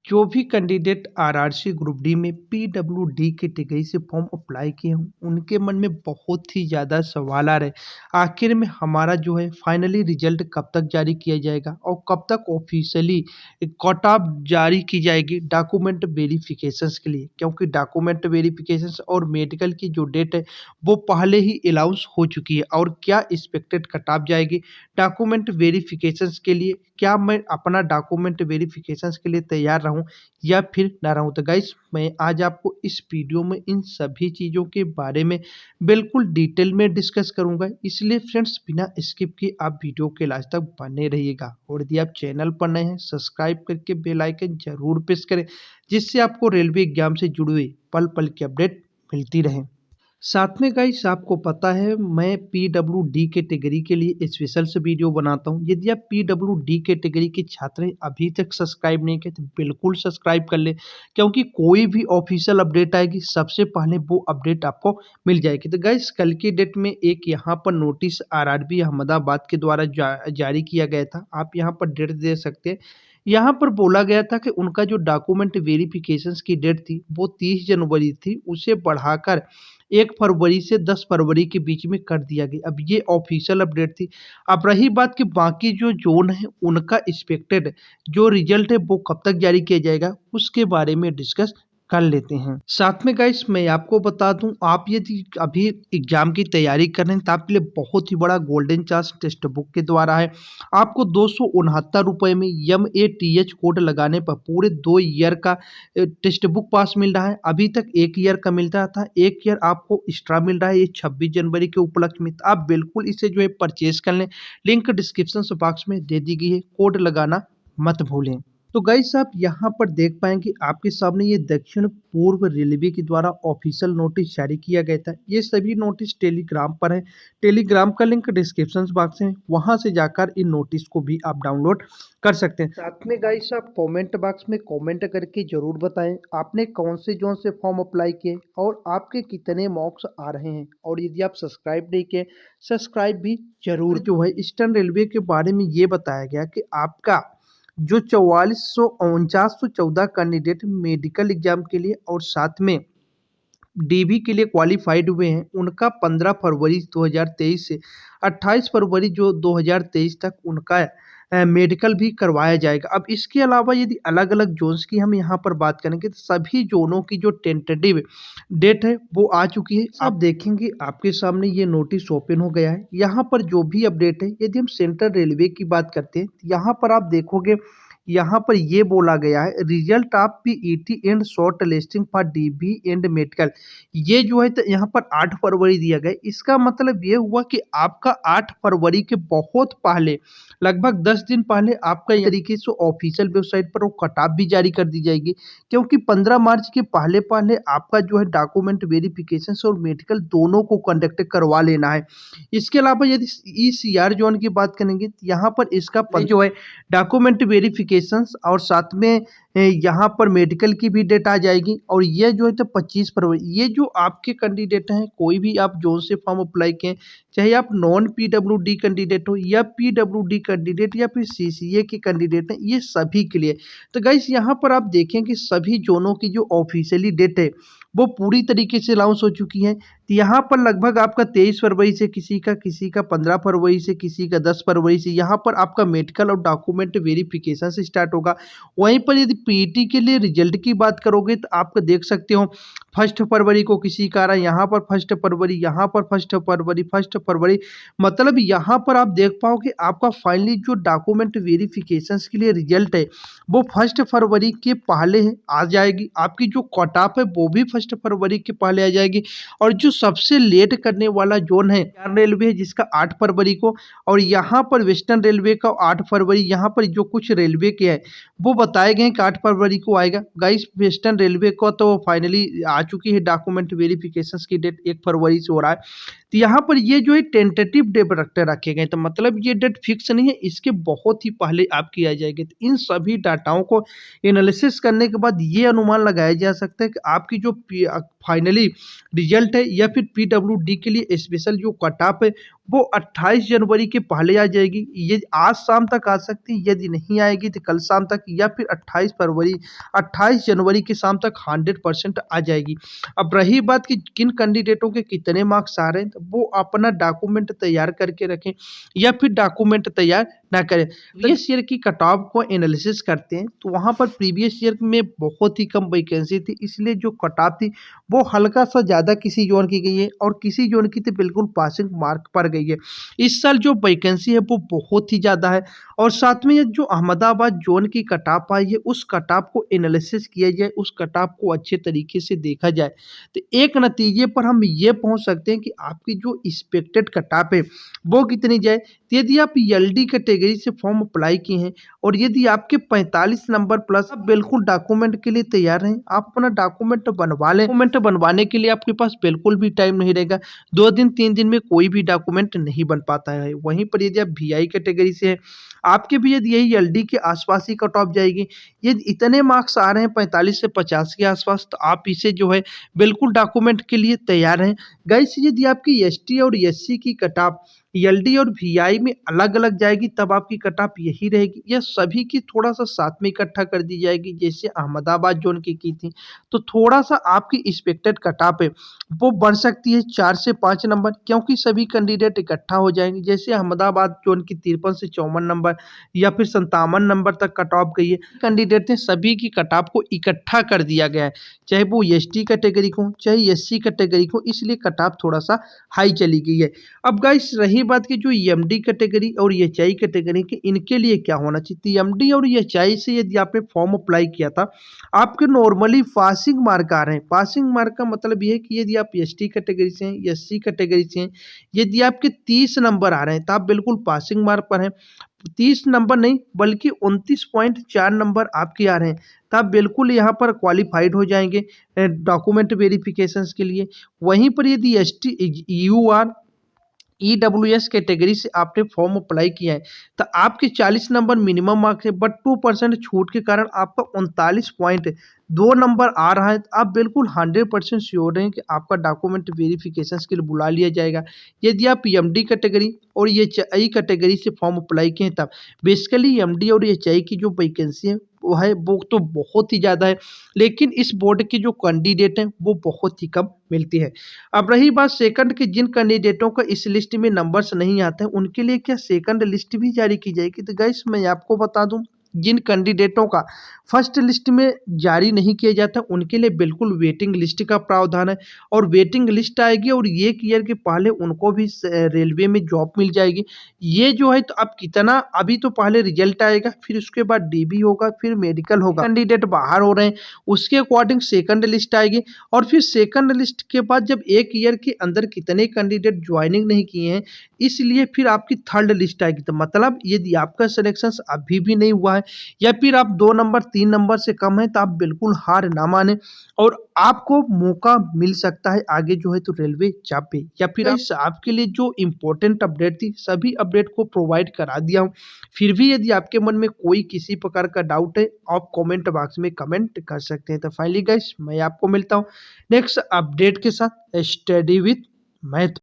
जो भी candidate RRC group D में पीडब्ल्यूडी कैटेगरी से फॉर्म अप्लाई किए हों, उनके मन में बहुत ही ज़्यादा सवाल आ रहे हैं। आखिर में हमारा जो है फाइनली रिजल्ट कब तक जारी किया जाएगा और कब तक ऑफिशियली कट ऑफ जारी की जाएगी डॉक्यूमेंट वेरिफिकेशंस के लिए, क्योंकि डॉक्यूमेंट वेरिफिकेशंस और मेडिकल की जो डेट है वो पहले ही अनाउंस हो चुकी है। और क्या एक्सपेक्टेड कट ऑफ जाएगी डॉक्यूमेंट वेरिफिकेशंस के लिए, क्या मैं अपना डॉक्यूमेंट वेरिफिकेशंस के लिए तैयार रहूं या फिर ना रहूं। तो गाइस मैं आज आपको इस वीडियो में इन सभी चीज़ों के बारे में बिल्कुल डिटेल में डिस्कस करूंगा, इसलिए फ्रेंड्स बिना स्किप किए आप वीडियो के लास्ट तक बने रहिएगा। और यदि आप चैनल पर नए हैं सब्सक्राइब करके बेल आइकन जरूर प्रेस करें, जिससे आपको रेलवे एग्जाम से जुड़े हुए पल पल की अपडेट मिलती रहे। साथ में गाइस आपको पता है मैं पीडब्ल्यूडी कैटेगरी के लिए स्पेशल से वीडियो बनाता हूं। यदि आप पीडब्ल्यूडी कैटेगरी के छात्र हैं, अभी तक सब्सक्राइब नहीं किए तो बिल्कुल सब्सक्राइब कर ले, क्योंकि कोई भी ऑफिशियल अपडेट आएगी सबसे पहले वो अपडेट आपको मिल जाएगी। तो गाइस कल की डेट में एक यहाँ पर नोटिस आरआरबी अहमदाबाद के द्वारा जारी किया गया था। आप यहाँ पर डेट दे सकते हैं। यहाँ पर बोला गया था कि उनका जो डॉक्यूमेंट वेरिफिकेशंस की डेट थी वो 30 जनवरी थी, उसे बढ़ाकर 1 फरवरी से 10 फरवरी के बीच में कर दिया गया। अब ये ऑफिशियल अपडेट थी। अब रही बात कि बाकी जो जोन है उनका एक्सपेक्टेड जो रिजल्ट है वो कब तक जारी किया जाएगा, उसके बारे में डिस्कस कर लेते हैं। साथ में गाइस मैं आपको बता दूं, आप यदि अभी एग्जाम की तैयारी कर रहे हैं तो आपके लिए बहुत ही बड़ा गोल्डन चांस टेक्स्ट बुक के द्वारा है। आपको 269 रुपये में MATH कोड लगाने पर पूरे 2 ईयर का टेक्स्ट बुक पास मिल रहा है। अभी तक 1 ईयर का मिल रहा था, 1 ईयर आपको एक्स्ट्रा मिल रहा है ये 26 जनवरी के उपलक्ष्य में। तो आप बिल्कुल इसे जो है परचेज कर लें, लिंक डिस्क्रिप्शन बॉक्स में दे दी गई है, कोड लगाना मत भूलें। तो गाइस आप यहाँ पर देख पाएंगे आपके सामने ये दक्षिण पूर्व रेलवे के द्वारा ऑफिशियल नोटिस जारी किया गया था। ये सभी नोटिस टेलीग्राम पर है, टेलीग्राम का लिंक डिस्क्रिप्शन बॉक्स में, वहां से जाकर इन नोटिस को भी आप डाउनलोड कर सकते हैं। साथ में गाइस आप कमेंट बॉक्स में कमेंट करके जरूर बताएं आपने कौन से जोन से फॉर्म अप्लाई किए और आपके कितने मार्क्स आ रहे हैं। और यदि आप सब्सक्राइब नहीं किए सब्सक्राइब भी जरूर। जो है ईस्टर्न रेलवे के बारे में ये बताया गया कि आपका जो 444914 कैंडिडेट मेडिकल एग्जाम के लिए और साथ में डीबी के लिए क्वालिफाइड हुए हैं, उनका 15 फरवरी 2023 से 28 फरवरी जो 2023 तक उनका मेडिकल भी करवाया जाएगा। अब इसके अलावा यदि अलग अलग जोन्स की हम यहाँ पर बात करेंगे तो सभी जोनों की जो टेंटेटिव डेट है वो आ चुकी है। आप देखेंगे आपके सामने ये नोटिस ओपन हो गया है। यहाँ पर जो भी अपडेट है, यदि हम सेंट्रल रेलवे की बात करते हैं यहाँ पर आप देखोगे यहाँ पर ये बोला गया है result of PET and short listing for dB and medical. ये जो है तो यहाँ पर 8 फरवरी दिया गया। इसका मतलब ये हुआ कि आपका 8 फरवरी के बहुत पहले, लगभग 10 दिन पहले आपका इस तरीके से ऑफिशियल वेबसाइट पर वो कट ऑफ भी जारी कर दी जाएगी, क्योंकि 15 मार्च के पहले पहले आपका जो है डॉक्यूमेंट वेरिफिकेशन और मेडिकल दोनों को कंडक्ट करवा लेना है। इसके अलावा यदि ECR जोन की बात करेंगे तो यहाँ पर इसका जो है डॉक्यूमेंट वेरिफिकेशंस और साथ में यहाँ पर मेडिकल की भी डेट आ जाएगी। और ये जो है तो 25 फरवरी, ये जो आपके कैंडिडेट हैं कोई भी आप जोन से फॉर्म अप्लाई किए, चाहे आप नॉन पीडब्ल्यूडी कैंडिडेट हो या पीडब्ल्यूडी कैंडिडेट या फिर CCA के कैंडिडेट हैं, ये सभी के लिए। तो गाइस यहाँ पर आप देखें कि सभी जोनों की जो ऑफिशियली डेट है वो पूरी तरीके से अनाउंस हो चुकी है। तो यहाँ पर लगभग आपका 23 फरवरी से किसी का 15 फरवरी से किसी का 10 फरवरी से यहाँ पर आपका मेडिकल और डॉक्यूमेंट वेरिफिकेशन से स्टार्ट होगा। वहीं पर यदि पीईटी के लिए रिजल्ट की बात करोगे तो आप देख सकते हो 1 फरवरी को किसी का आ रहा है, यहाँ पर 1 फरवरी, यहाँ पर 1 फरवरी, मतलब यहाँ पर आप देख पाओगे आपका फाइनली जो डॉक्यूमेंट वेरिफिकेशन के लिए रिजल्ट है वो 1 फरवरी के पहले आ जाएगी। आपकी जो कट ऑफ है वो भी 1 फरवरी के पहले आ जाएगी। और जो सबसे लेट करने वाला जोन है रेलवे है जिसका 8 फरवरी को, और यहाँ पर वेस्टर्न रेलवे का 8 फरवरी, यहाँ पर जो कुछ रेलवे के है वो बताए गए हैं कि 8 फरवरी को आएगा। गाइस वेस्टर्न रेलवे को तो फाइनली आ चुकी है डॉक्यूमेंट वेरिफिकेशन की डेट 1 फरवरी से हो रहा है। तो यहाँ पर ये जो है टेंटेटिव डेट रखे गए, तो मतलब ये डेट फिक्स नहीं है, इसके बहुत ही पहले आप किया जाएगा। तो इन सभी डाटाओं को एनालिसिस करने के बाद ये अनुमान लगाया जा सकता है कि आपकी जो फाइनली रिजल्ट है या फिर पीडब्ल्यूडी के लिए स्पेशल जो कट ऑफ है वो 28 जनवरी के पहले आ जाएगी। ये आज शाम तक आ सकती है, यदि नहीं आएगी तो कल शाम तक या फिर 28 जनवरी के शाम तक 100% आ जाएगी। अब रही बात कि किन कैंडिडेटों के कितने मार्क्स आ रहे हैं, तो वो अपना डॉक्यूमेंट तैयार करके रखें या फिर डॉक्यूमेंट तैयार ना करें। प्रीवियस ईयर की कट ऑफ को एनालिसिस करते हैं तो वहाँ पर प्रीवियस ईयर में बहुत ही कम वैकेंसी थी, इसलिए जो कट ऑफ थी वो हल्का सा ज़्यादा किसी जोन की गई है और किसी जोन की तो बिल्कुल पासिंग मार्क पर गई है। इस साल जो वैकेंसी है वो बहुत ही ज़्यादा है और साथ में ये जो अहमदाबाद जोन की कट ऑफ आई है उस कट ऑफ को एनालिसिस किया जाए, उस कट ऑफ को अच्छे तरीके से देखा जाए तो एक नतीजे पर हम ये पहुंच सकते हैं कि आपकी जो एक्सपेक्टेड कट ऑफ है वो कितनी जाए। तो यदि आप एलडी कैटेगरी से फॉर्म अप्लाई किए हैं और यदि आपके 45 नंबर प्लस, आप बिल्कुल डॉक्यूमेंट के लिए तैयार हैं, आप अपना डॉक्यूमेंट बनवा लें। डॉक्यूमेंट बनवाने के लिए आपके पास बिल्कुल भी टाइम नहीं रहेगा, 2 दिन 3 दिन में कोई भी डॉक्यूमेंट नहीं बन पाता है। वहीं पर यदि आप वीआई कैटेगरी से हैं, आपके भी यदि यही एलडी के आसपास ही कट ऑफ जाएगी, यदि इतने मार्क्स आ रहे हैं 45 से 50 के आसपास, तो आप इसे जो है बिल्कुल डॉक्यूमेंट के लिए तैयार हैं। गाइस यदि आपकी एसटी और एससी की कट ऑफ एलडी और वीआई में अलग अलग जाएगी तब आपकी कट ऑफ यही रहेगी, या सभी की थोड़ा सा साथ में इकट्ठा कर दी जाएगी जैसे अहमदाबाद जोन की थी, तो थोड़ा सा आपकी एक्सपेक्टेड कट ऑफ है वो बढ़ सकती है 4 से 5 नंबर, क्योंकि सभी कैंडिडेट इकट्ठा हो जाएंगे। जैसे अहमदाबाद जोन की 53 से 54 नंबर या फिर 57 नंबर तक कट ऑफ गई है, कैंडिडेट ने सभी की कट ऑफ को इकट्ठा कर दिया गया है, चाहे वो एसटी कैटेगरी को चाहे एससी कैटेगरी को, इसलिए कट ऑफ थोड़ा सा हाई चली गई है। अब गाइस रही बात की जो एमडी कैटेगरी और एचआई कैटेगरी के, इनके लिए क्या होना चाहिए। एमडी और एचआई से यदि आपने फॉर्म अप्लाई किया था, आपके नॉर्मली पासिंग मार्क आ रहे हैं। पासिंग मार्क का मतलब ये है कि यदि आप एसटी कैटेगरी से हैं, एससी कैटेगरी से हैं, यदि आपके 30 नंबर आ रहे हैं तो आप बिल्कुल पासिंग मार्क पर हैं। 30 नंबर नहीं बल्कि 29.4 नंबर आपके आ रहे हैं तो आप बिल्कुल यहाँ पर क्वालिफाइड हो जाएंगे डॉक्यूमेंट वेरिफिकेशंस के लिए। वहीं पर यदि एसटी यूआर ईडब्ल्यूएस कैटेगरी से आपने फॉर्म अप्लाई किया है तो आपके 40 नंबर मिनिमम मार्क्स है, बट 2% छूट के कारण आपका 39.2 नंबर आ रहा है, तो आप बिल्कुल 100% श्योर रहें कि आपका डॉक्यूमेंट वेरिफिकेशन के लिए बुला लिया जाएगा। यदि आप एमडी कैटेगरी और एचआई कैटेगरी से फॉर्म अप्लाई किए हैं तब बेसिकली एमडी और एचआई की जो वैकेंसी है वो तो बहुत ही ज़्यादा है, लेकिन इस बोर्ड के जो कैंडिडेट हैं वो बहुत ही कम मिलती है। अब रही बात सेकंड के, जिन कैंडिडेटों का इस लिस्ट में नंबर्स नहीं आते हैं उनके लिए क्या सेकंड लिस्ट भी जारी की जाएगी। तो गाइस मैं आपको बता दूं, जिन कैंडिडेटों का फर्स्ट लिस्ट में जारी नहीं किया जाता उनके लिए बिल्कुल वेटिंग लिस्ट का प्रावधान है, और वेटिंग लिस्ट आएगी और 1 ईयर के पहले उनको भी रेलवे में जॉब मिल जाएगी। ये जो है तो अब कितना, अभी तो पहले रिजल्ट आएगा, फिर उसके बाद डीबी होगा, फिर मेडिकल होगा, कैंडिडेट बाहर हो रहे हैं उसके अकॉर्डिंग सेकंड लिस्ट आएगी, और फिर सेकंड लिस्ट के बाद जब 1 ईयर के अंदर कितने कैंडिडेट ज्वाइनिंग नहीं किए हैं, इसलिए फिर आपकी थर्ड लिस्ट आएगी। तो मतलब यदि आपका सिलेक्शन अभी भी नहीं हुआ है या फिर आप 2 नंबर 3 नंबर से कम है तो आप बिल्कुल हार ना माने और आपको मौका मिल सकता है आगे जो है तो रेलवे जॉब पे, या फिर आपके लिए जो इम्पोर्टेंट अपडेट थी सभी अपडेट को प्रोवाइड करा दिया हूँ। फिर भी यदि आपके मन में कोई किसी प्रकार का डाउट है आप कमेंट बॉक्स में कमेंट कर सकते हैं। तो फाइनली गाइस मैं आपको मिलता हूँ नेक्स्ट अपडेट के साथ। Study with math.